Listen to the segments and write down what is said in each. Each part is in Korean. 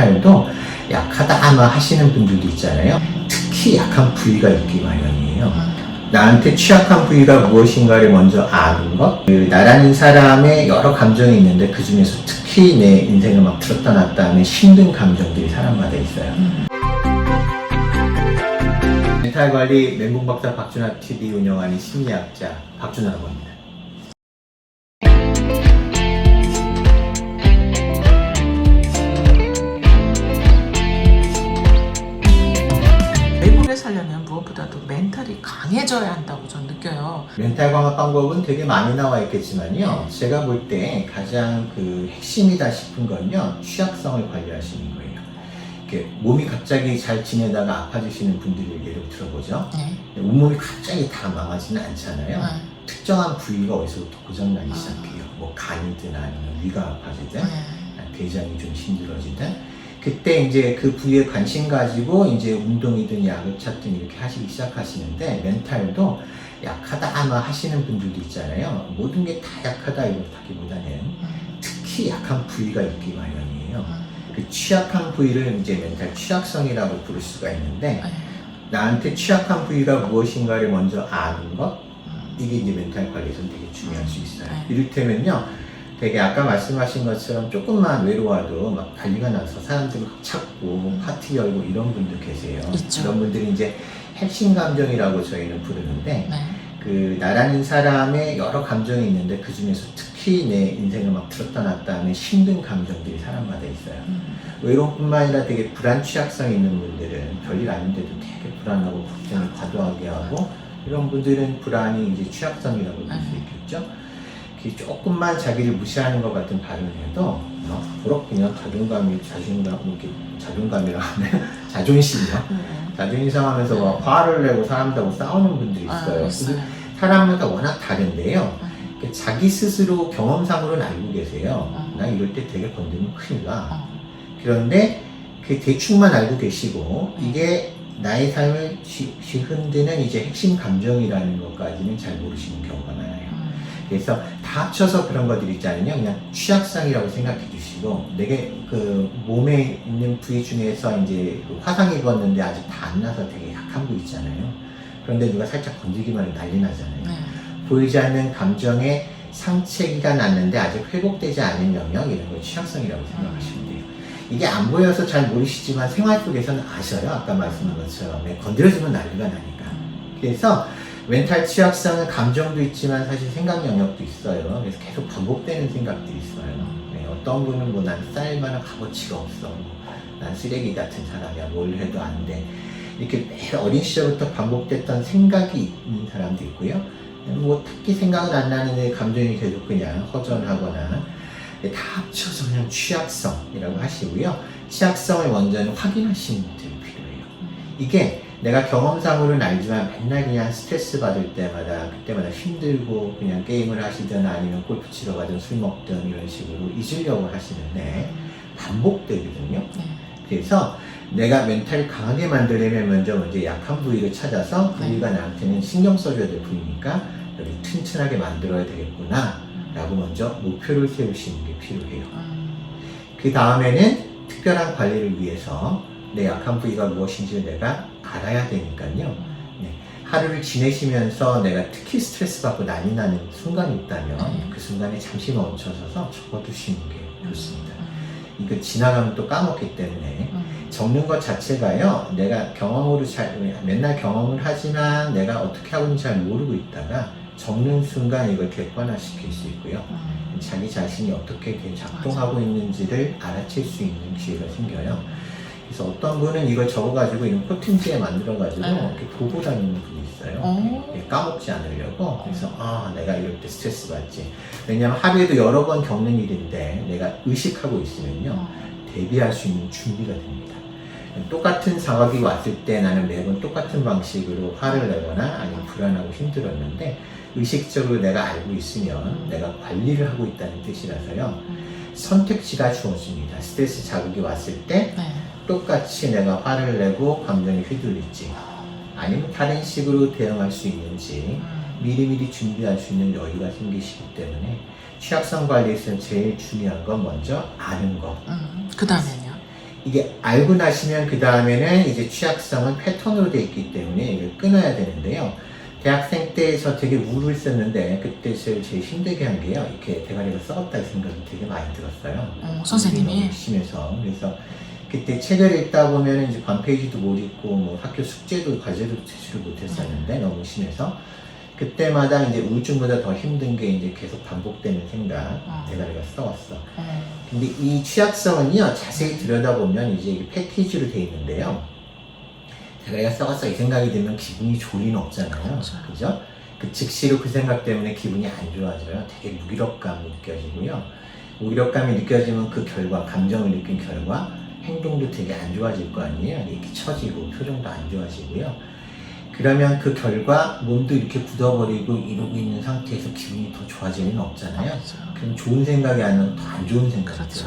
멘탈도 약하다 하시는 분들도 있잖아요. 특히 약한 부위가 있기 마련이에요. 나한테 취약한 부위가 무엇인가를 먼저 아는 것. 나라는 사람의 여러 감정이 있는데 그 중에서 특히 내 인생을 막 들었다 놨다 하는 힘든 감정들이 사람마다 있어요. 멘탈 관리 멘붕박사 박준하 TV 운영하는 심리학자 박준하라고 합니다. 외국에 살려면 무엇보다도 멘탈이 강해져야 한다고 저는 느껴요. 멘탈 강화 방법은 되게 많이 나와 있겠지만요. 제가 볼 때 가장 핵심이다 싶은 건요. 취약성을 관리하시는 거예요. 이렇게 몸이 갑자기 잘 지내다가 아파지시는 분들을 예를 들어보죠. 온몸이 갑자기 다 망하지는 않잖아요. 특정한 부위가 어디서부터 고장나기 시작해요. 뭐 간이든 아니면 위가 아파지든 대장이 좀 힘들어지든 그때 이제 그 부위에 관심 가지고 이제 운동이든 약을 찾든 이렇게 하시기 시작하시는데 멘탈도 약하다 하시는 분들도 있잖아요. 모든 게 다 약하다 이렇다기보다는 특히 약한 부위가 있기 마련이에요. 그 취약한 부위를 이제 멘탈 취약성이라고 부를 수가 있는데 나한테 취약한 부위가 무엇인가를 먼저 아는 것 이게 이제 멘탈 관리에서는 되게 중요할 수 있어요. 이를테면요. 되게 아까 말씀하신 것처럼 조금만 외로워도 막 난리가 나서 사람들을 찾고 파티 열고 이런 분들 계세요. 있죠. 이런 분들이 이제 핵심 감정이라고 저희는 부르는데 그 나라는 사람의 여러 감정이 있는데 그 중에서 특히 내 인생을 막 들었다 놨다 하는 힘든 감정들이 사람마다 있어요. 외로움뿐만 아니라 되게 불안 취약성이 있는 분들은 별일 아닌데도 되게 불안하고 걱정을 과도하게 하고 이런 분들은 불안이 이제 취약성이라고 볼 수 있겠죠. 조금만 자기를 무시하는 것 같은 발언을 해도 그렇군요. 자존감이라 하면 자존심이요. 자존심 상하면서 막 화를 내고 사람들하고 싸우는 분들이 있어요. 사람마다 워낙 다른데요. 자기 스스로 경험상으로는 알고 계세요. 나 이럴 때 되게 건드리면 큰일 나. 그런데 그 대충만 알고 계시고 이게 나의 삶을 흔드는 이제 핵심 감정이라는 것까지는 잘 모르시는 경우가 많아요. 그래서 다 합쳐서 그런 것들 있잖아요. 그냥 취약성이라고 생각해 주시고, 내게 그 몸에 있는 부위 중에서 이제 그 화상 입었는데 아직 다 안 나서 되게 약한 부위 있잖아요. 그런데 누가 살짝 건드리기만 해도 난리 나잖아요. 보이지 않는 감정의 상처가 났는데 아직 회복되지 않은 영역, 이런 걸 취약성이라고 생각하시면 돼요. 이게 안 보여서 잘 모르시지만 생활 속에서는 아셔요. 아까 말씀한 것처럼. 건드려주면 난리가 나니까. 그래서 멘탈 취약성은 감정도 있지만 사실 생각 영역도 있어요. 그래서 계속 반복되는 생각들이 있어요. 어떤 분은 뭐 난 쌓일만한 값어치가 없어. 난 쓰레기 같은 사람이야. 뭘 해도 안 돼. 이렇게 매일 어린 시절부터 반복됐던 생각이 있는 사람도 있고요. 뭐 특히 생각은 안 나는데 감정이 계속 그냥 허전하거나 다 합쳐서 그냥 취약성이라고 하시고요. 취약성을 먼저는 확인하시는 분들이 필요해요. 이게 내가 경험상으로는 알지만 맨날 그냥 스트레스 받을 때마다 그때마다 힘들고 그냥 게임을 하시든 아니면 골프 치러 가든 술 먹든 이런 식으로 잊으려고 하시는데 반복되거든요. 그래서 내가 멘탈을 강하게 만들려면 먼저 약한 부위를 찾아서 그 부위가 나한테는 신경 써줘야 될 부위니까 여기 튼튼하게 만들어야 되겠구나 라고 먼저 목표를 세우시는 게 필요해요. 그 다음에는 특별한 관리를 위해서 내 약한 부위가 무엇인지를 내가 알아야 되니까요. 하루를 지내시면서 내가 특히 스트레스 받고 난리 나는 순간이 있다면 그 순간에 잠시 멈춰서서 적어두시는 게 좋습니다. 이거 지나가면 또 까먹기 때문에 적는 것 자체가요. 내가 경험으로 맨날 경험을 하지만 내가 어떻게 하고 있는지 잘 모르고 있다가 적는 순간 이걸 객관화시킬 수 있고요. 자기 자신이 어떻게 작동하고 있는지를 알아챌 수 있는 기회가 생겨요. 그래서 어떤 분은 이걸 적어가지고 이런 코팅지에 만들어가지고 이렇게 보고 다니는 분이 있어요. 까먹지 않으려고. 그래서 내가 이럴 때 스트레스 받지. 왜냐면 하루에도 여러 번 겪는 일인데 내가 의식하고 있으면요 대비할 수 있는 준비가 됩니다. 똑같은 상황이 왔을 때 나는 매번 똑같은 방식으로 화를 내거나 아니면 불안하고 힘들었는데 의식적으로 내가 알고 있으면 내가 관리를 하고 있다는 뜻이라서요. 선택지가 주어집니다. 스트레스 자극이 왔을 때 똑같이 내가 화를 내고 감정이 휘둘릴지 아니면 다른 식으로 대응할 수 있는지 미리미리 준비할 수 있는 여유가 생기시기 때문에 취약성 관리에서는 제일 중요한 건 먼저 아는 거. 그 다음에는요? 이게 알고 나시면 그 다음에는 이제 취약성은 패턴으로 되어 있기 때문에 이걸 끊어야 되는데요. 대학생 때 저 되게 우울을 썼는데 그때 제일 힘들게 한 게요. 이렇게 대가리가 썩었다는 생각이 되게 많이 들었어요. 선생님이? 너무 심해서. 그래서 그때 책을 읽다 보면 이제 반페이지도 못 읽고 뭐 학교 숙제도 과제도 제출을 못했었는데 너무 심해서 그때마다 이제 우울증보다 더 힘든 게 이제 계속 반복되는 생각, 대가리가 썩었어. 근데 이 취약성은요, 자세히 들여다보면 이제 이게 패키지로 돼 있는데요. 대가리가 썩었어 이 생각이 들면 기분이 좋을 리는 없잖아요. 그죠? 그 즉시로 그 생각 때문에 기분이 안 좋아져요. 되게 무기력감이 느껴지고요. 무기력감이 느껴지면 그 결과, 감정을 느낀 결과, 행동도 되게 안 좋아질 거 아니에요. 이렇게 처지고 표정도 안 좋아지고요. 그러면 그 결과 몸도 이렇게 굳어버리고 이러고 있는 상태에서 기분이 더 좋아질 리는 없잖아요. 그럼 좋은 생각이 아니라 더 안 좋은 생각이죠.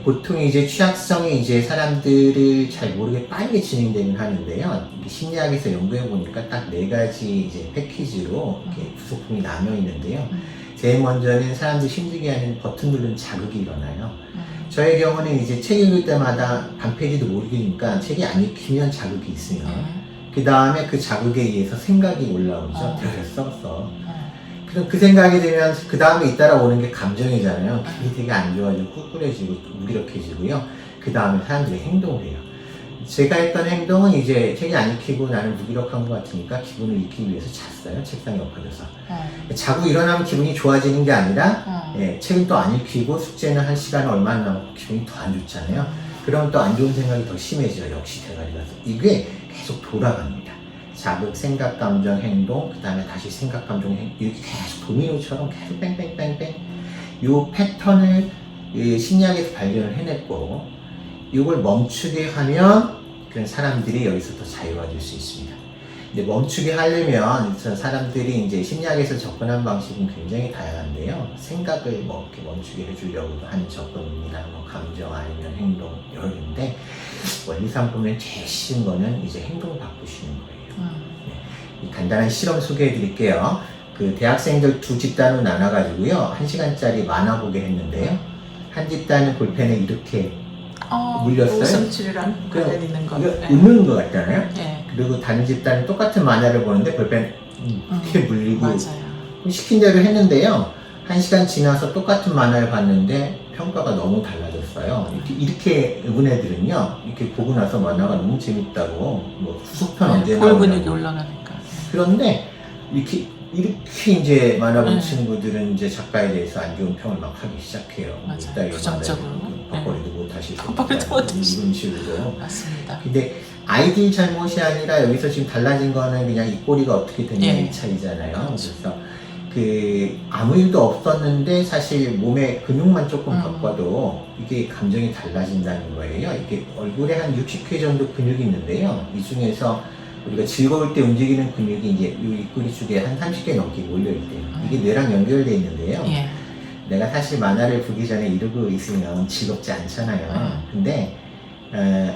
보통 이제 취약성이 이제 사람들을 잘 모르게 빠르게 진행되긴 하는데요. 심리학에서 연구해 보니까 딱 4가지 이제 패키지로 이렇게 부속품이 나뉘어 있는데요. 제일 먼저는 사람들이 힘들게 하는 버튼 누르는 자극이 일어나요. 저의 경우는 이제 책 읽을 때마다 반페이지도 못 읽으니까 책이 안 읽히면 자극이 있으면 그 다음에 그 자극에 의해서 생각이 올라오죠. 대가리가 썩었어. 그럼 그 생각이 들면 그 다음에 잇따라 오는 게 감정이잖아요. 기분이 되게 안 좋아지고 꾸꾸해지고 무기력해지고요. 그 다음에 사람들이 행동을 해요. 제가 했던 행동은 이제 책이 안 읽히고 나는 무기력한 것 같으니까 기분을 읽기 위해서 잤어요. 책상에 엎어져서. 자고 일어나면 기분이 좋아지는 게 아니라 책은 또 안 읽히고 숙제는 한 시간에 얼마 안 남고 기분이 더 안 좋잖아요. 그럼 또 안 좋은 생각이 더 심해져요. 역시 대가리가. 이게 계속 돌아갑니다. 자극, 생각, 감정, 행동, 그 다음에 다시 생각, 감정, 행동 이렇게 계속 도미노처럼 계속 뺑뺑뺑뺑 이 패턴을 심리학에서 발견을 해냈고 이걸 멈추게 하면 그런 사람들이 여기서 더 자유화될 수 있습니다. 근데 멈추게 하려면 사람들이 이제 심리학에서 접근한 방식은 굉장히 다양한데요. 생각을 뭐 이렇게 멈추게 해주려고 하는 접근이나 뭐 감정 아니면 행동 여러 개인데 원리상 보면 제일 쉬운 거는 이제 행동 바꾸시는 거예요. 네. 간단한 실험 소개해 드릴게요. 그 대학생들 2집단으로 나눠가지고요. 1시간짜리 만화 보게 했는데요. 한 집단은 볼펜에 이렇게 물렸어요. 웃음칠이랑 그리는 거. 웃는 것 같잖아요. 네. 그리고 다른 집단은 똑같은 만화를 보는데 볼펜 이렇게 물리고 맞아요. 시킨 대로 했는데요. 1시간 지나서 똑같은 만화를 봤는데 평가가 너무 달라졌어요. 이렇게 본 애들은요. 이렇게 보고 나서 만화가 너무 재밌다고 뭐 후속편 언제 볼 근육이 나오냐고. 올라가니까. 그런데 이렇게 이제 만화 본 친구들은 이제 작가에 대해서 안 좋은 평을 막 하기 시작해요. 맞아요. 부정적으로. 밥벌이도 못 하시고 밥벌이도 못 하시고. 이런 식으로. 맞습니다. 근데 아이들 잘못이 아니라 여기서 지금 달라진 거는 그냥 이 꼬리가 어떻게 됐냐의 차이잖아요. 그래서 그 아무 일도 없었는데 사실 몸의 근육만 조금 바꿔도 이게 감정이 달라진다는 거예요. 이게 얼굴에 한 60회 정도 근육이 있는데요. 이 중에서 우리가 즐거울 때 움직이는 근육이 이제 이 입꼬리 쪽에 한 30개 넘게 몰려있대요. 이게 뇌랑 연결되어 있는데요. 내가 사실 만화를 보기 전에 이러고 있으면 즐겁지 않잖아요. 근데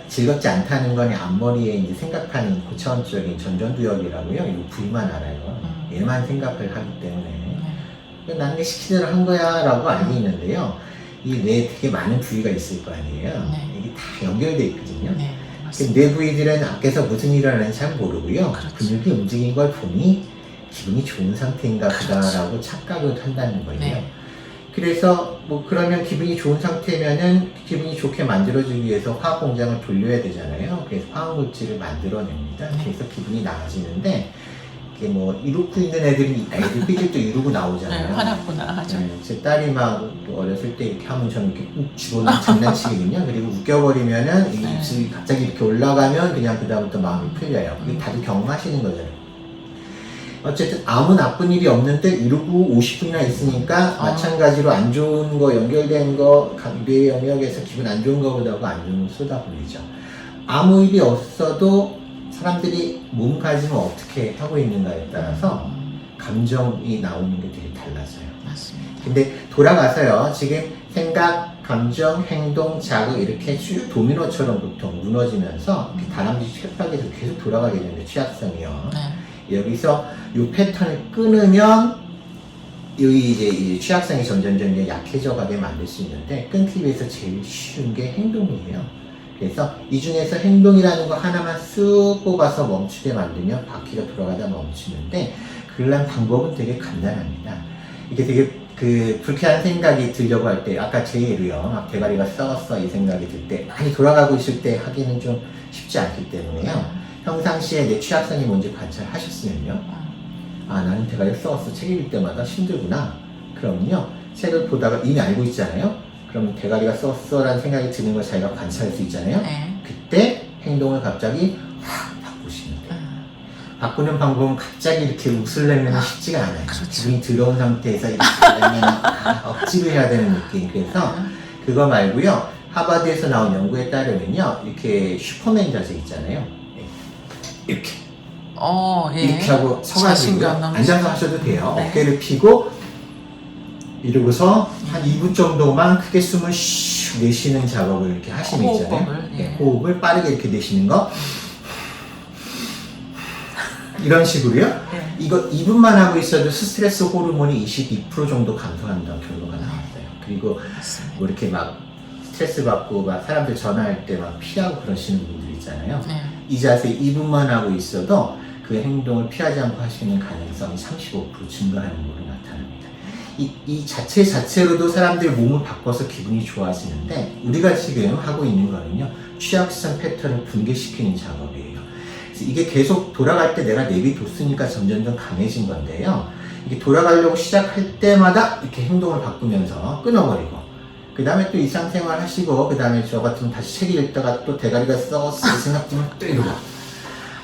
즐겁지 않다는 건 앞머리에 이제 생각하는 고차원적인 전전두엽이라고요. 이 부위만 알아요. 얘만 생각을 하기 때문에 나는 시키대로 한 거야 라고 알고 있는데요. 이 뇌에 되게 많은 부위가 있을 거 아니에요. 이게 다 연결되어 있거든요. 뇌 부위들은 앞에서 무슨 일을 하는지 잘 모르고요. 근육이 움직인 걸 보니 기분이 좋은 상태인가 보다라고 착각을 한다는 거예요. 그래서 뭐 그러면 기분이 좋은 상태면은 기분이 좋게 만들어주기 위해서 화학 공장을 돌려야 되잖아요. 그래서 화학 물질을 만들어냅니다. 그래서 기분이 나아지는데 이게 뭐 이러고 있는 애들도 이러고 나오잖아요. 화났구나 하죠. 제 딸이 막 어렸을 때 이렇게 하면 저는 이렇게 집어넣는 장난치거든요. 그리고 웃겨버리면은 이 입술이 갑자기 이렇게 올라가면 그냥 그다음부터 마음이 풀려요. 이게 다들 경험하시는 거잖아요. 어쨌든 아무 나쁜 일이 없는데 이러고 50분이나 있으니까 마찬가지로 안 좋은 거 연결된 거 뇌 영역에서 기분 안 좋은 거보다도 안 좋은 걸 쏟아버리죠. 아무 일이 없어도 사람들이 몸가짐을 어떻게 하고 있는가에 따라서 감정이 나오는 게 되게 달라져요. 맞습니다. 근데 돌아가서요. 지금 생각, 감정, 행동, 자극 이렇게 쭉 도미노처럼 보통 무너지면서 다람쥐 쇠팍에서 계속 돌아가게 되는데 취약성이요. 여기서 이 패턴을 끊으면 여기 이제 취약성이 점점 약해져 가게 만들 수 있는데 끊기 위해서 제일 쉬운 게 행동이에요. 그래서 이 중에서 행동이라는 거 하나만 쑥 뽑아서 멈추게 만들면 바퀴가 돌아가다 멈추는데 그러려면 방법은 되게 간단합니다. 이게 되게 불쾌한 생각이 들려고 할 때 아까 제 예로요. 막 대가리가 썩었어 이 생각이 들 때 많이 돌아가고 있을 때 하기는 좀 쉽지 않기 때문에요. 평상시에 내 취약성이 뭔지 관찰하셨으면요. 아 나는 대가리가 썩었어. 책 읽을 때마다 힘들구나. 그러면요. 책을 보다가 이미 알고 있잖아요. 그러면 대가리가 썩었어 라는 생각이 드는 걸 자기가 관찰할 수 있잖아요. 네. 그때 행동을 갑자기 확 바꾸시면 돼요. 바꾸는 방법은 갑자기 이렇게 웃을 내면 쉽지가 않아요. 그렇죠. 기분이 더러운 상태에서 이렇게 하면 억지로 해야 되는 느낌. 그래서 그거 말고요. 하버드에서 나온 연구에 따르면요. 이렇게 슈퍼맨 자세 있잖아요. 이렇게. 예. 이렇게 하고 서가지고 자신감 넘치죠. 앉아서 하셔도 돼요. 네. 어깨를 펴고 이러고서 한 2분 정도만 크게 숨을 슉 내쉬는 작업을 이렇게 하시면 있잖아요. 호흡을, 예. 네, 호흡을 빠르게 이렇게 내쉬는 거. 이런 식으로요. 네. 이거 2분만 하고 있어도 스트레스 호르몬이 22% 정도 감소한다는 결과가 나왔어요. 그리고 맞습니다. 뭐 이렇게 막 스트레스 받고 막 사람들 전화할 때 막 피하고 그러시는 분들 있잖아요. 네. 이 자세 2분만 하고 있어도 그 행동을 피하지 않고 할 수 있는 가능성이 35% 증가하는 걸로 나타납니다. 이 자체로도 사람들 몸을 바꿔서 기분이 좋아지는데 우리가 지금 하고 있는 거는요. 취약성 패턴을 붕괴시키는 작업이에요. 그래서 이게 계속 돌아갈 때 내가 내비뒀으니까 점점 강해진 건데요. 이게 돌아가려고 시작할 때마다 이렇게 행동을 바꾸면서 끊어버리고 그 다음에 또 일상생활 하시고 그 다음에 저 같으면 다시 책 읽다가 또 대가리가 썩었어 생각 들면 또 이러고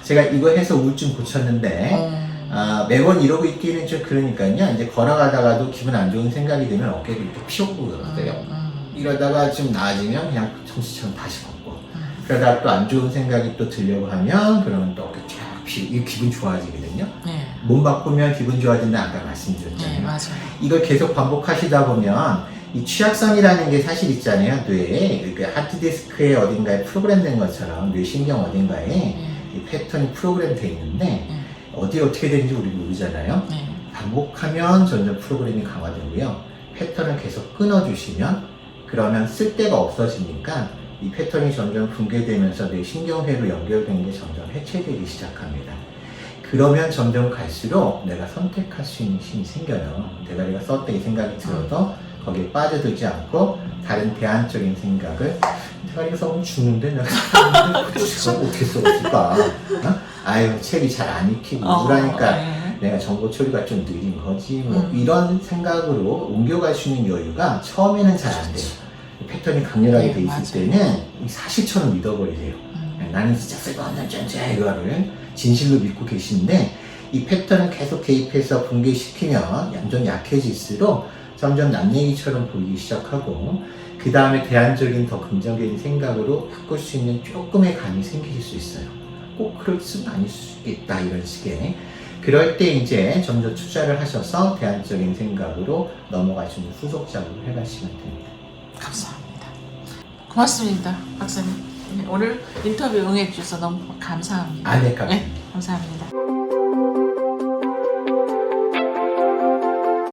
제가 이거 해서 우울증 고쳤는데 매번 이러고 있기는 좀 그러니까요. 이제 걸어가다가도 기분 안 좋은 생각이 들면 어깨를 이렇게 피우고 그러세요. 이러다가 좀 나아지면 그냥 정수처럼 다시 걷고 그러다가 또 안 좋은 생각이 또 들려고 하면 그러면 또 어깨 쫙 피우고 이 기분 좋아지거든요. 네. 몸 바꾸면 기분 좋아진다 아까 말씀드렸잖아요. 네, 맞아요. 이걸 계속 반복하시다 보면 이 취약성이라는 게 사실 있잖아요. 뇌에 그 하드디스크에 어딘가에 프로그램된 것처럼 뇌신경 어딘가에 네. 이 패턴이 프로그램 돼 있는데 네. 어디에 어떻게 되는지 우리 모르잖아요. 네. 반복하면 점점 프로그램이 강화되고요. 패턴을 계속 끊어주시면 그러면 쓸데가 없어지니까 이 패턴이 점점 붕괴되면서 뇌 신경회로 연결된 게 점점 해체되기 시작합니다. 그러면 점점 갈수록 내가 선택할 수 있는 힘이 생겨요. 대가리가 썼다 이 생각이 들어도 거기에 빠져들지 않고 다른 대안적인 생각을 대가리가 썩으면 죽는데 내가 어떻게 썩었을까? 아유 책이 잘 안 익히고 우울하니까 네. 내가 정보 처리가 좀 느린 거지 뭐 이런 생각으로 옮겨갈 수 있는 여유가 처음에는 잘 안 돼요. 패턴이 강렬하게 네, 돼 있을 맞아요. 때는 사실처럼 믿어버리세요. 나는 진짜 쓸거없는 존재야 이거를 진실로 믿고 계시는데 이 패턴을 계속 개입해서 붕괴시키면 얌전 약해질수록 점점 남 얘기처럼 보이기 시작하고 그 다음에 대안적인 더 긍정적인 생각으로 바꿀 수 있는 조금의 감이 생기실 수 있어요. 꼭 그럴 수는 아닐 수 있겠다 이런 식의 그럴 때 이제 점점 투자를 하셔서 대안적인 생각으로 넘어갈 수 있는 후속 작업을 해가시면 됩니다. 감사합니다. 고맙습니다, 박사님. 네, 오늘 인터뷰 응해주셔서 너무 감사합니다. 네, 감사합니다. 감사합니다.